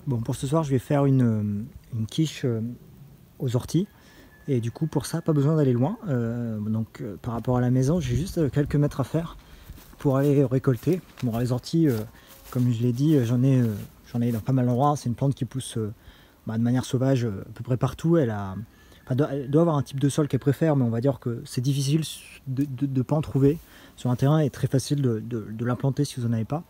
Bon, pour ce soir, je vais faire une quiche aux orties. Et du coup, pour ça, pas besoin d'aller loin. Par rapport à la maison, j'ai juste quelques mètres à faire pour aller récolter. Bon, les orties, comme je l'ai dit, j'en ai dans pas mal d'endroits. C'est une plante qui pousse de manière sauvage à peu près partout. Elle doit avoir un type de sol qu'elle préfère, mais on va dire que c'est difficile de ne pas en trouver sur un terrain et très facile de l'implanter si vous n'en avez pas.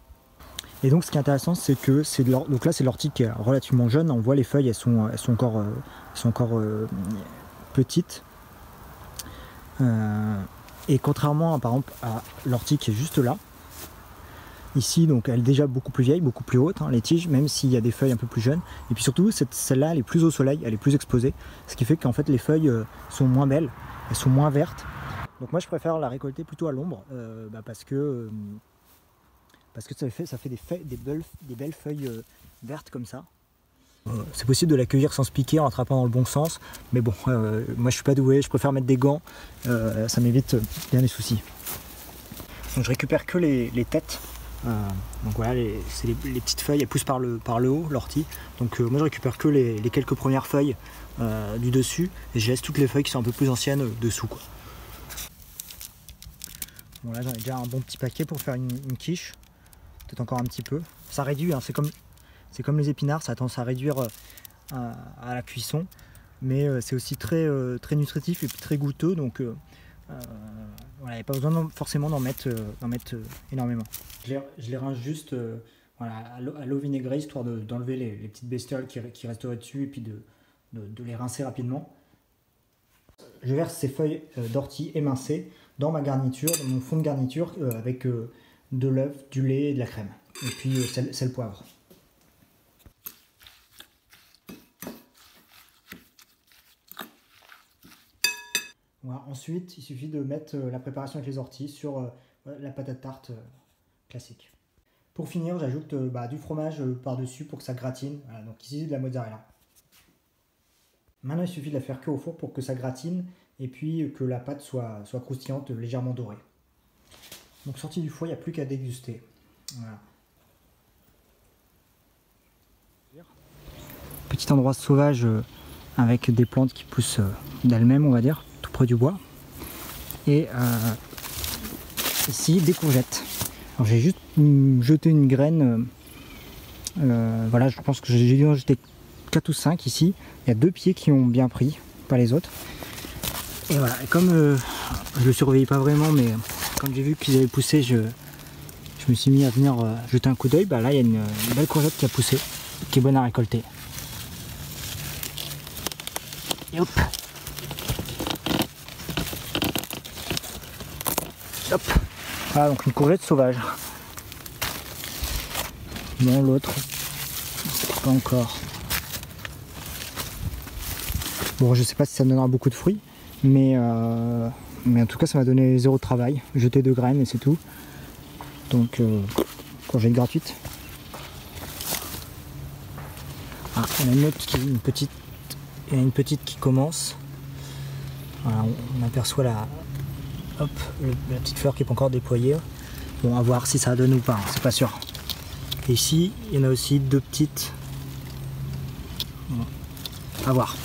Et donc ce qui est intéressant, c'est que donc là c'est l'ortie qui est relativement jeune. On voit les feuilles, elles sont encore petites. Et contrairement par exemple à l'ortie qui est juste là, ici donc elle est déjà beaucoup plus vieille, beaucoup plus haute, les tiges, même s'il y a des feuilles un peu plus jeunes. Et puis surtout celle-là elle est plus au soleil, elle est plus exposée, ce qui fait qu'en fait les feuilles sont moins belles, elles sont moins vertes. Donc moi je préfère la récolter plutôt à l'ombre parce que ça fait des belles feuilles vertes comme ça. C'est possible de la cueillir sans se piquer en attrapant dans le bon sens, mais bon, moi je suis pas doué, je préfère mettre des gants, ça m'évite bien des soucis. Donc je récupère que les têtes, donc voilà, c'est les petites feuilles, elles poussent par le haut, l'ortie, donc moi je récupère que les quelques premières feuilles du dessus, et je laisse toutes les feuilles qui sont un peu plus anciennes dessous, quoi. Bon là j'en ai déjà un bon petit paquet pour faire une quiche. Peut-être encore un petit peu. Ça réduit, c'est comme les épinards, ça a tendance à réduire à la cuisson, mais c'est aussi très nutritif et puis très goûteux, donc voilà, il n'y a pas besoin forcément d'en mettre énormément. Je les rince juste à l'eau vinaigrée, histoire d'enlever les petites bestioles qui resteraient dessus et puis de les rincer rapidement. Je verse ces feuilles d'ortie émincées dans ma garniture, dans mon fond de garniture avec de l'œuf, du lait et de la crème. Et puis sel, poivre. Voilà. Ensuite, il suffit de mettre la préparation avec les orties sur la pâte à tarte classique. Pour finir, j'ajoute du fromage par-dessus pour que ça gratine. Voilà, donc ici de la mozzarella. Maintenant, il suffit de la faire cuire au four pour que ça gratine et puis que la pâte soit croustillante, légèrement dorée. Donc sorti du four, il n'y a plus qu'à déguster. Voilà. Petit endroit sauvage avec des plantes qui poussent d'elles-mêmes, on va dire, tout près du bois. Et ici, des courgettes. Alors j'ai juste jeté une graine. Voilà, je pense que j'ai dû en jeter 4 ou 5 ici. Il y a 2 pieds qui ont bien pris, pas les autres. Et voilà, et comme je le surveillais pas vraiment, mais quand j'ai vu qu'ils avaient poussé, je me suis mis à venir jeter un coup d'œil. Là, il y a une belle courgette qui a poussé, qui est bonne à récolter. Et hop. Hop. Voilà, donc une courgette sauvage. Non, l'autre, pas encore. Bon, je sais pas si ça me donnera beaucoup de fruits, mais en tout cas, ça m'a donné 0 travail. Jeter 2 graines et c'est tout. Donc, courgette gratuite. Ah, il y en a une autre qui il y en a une petite qui commence. Voilà, on aperçoit la petite fleur qui n'est pas encore déployée. Bon, à voir si ça donne ou pas, c'est pas sûr. Et ici, il y en a aussi 2 petites. Bon, à voir.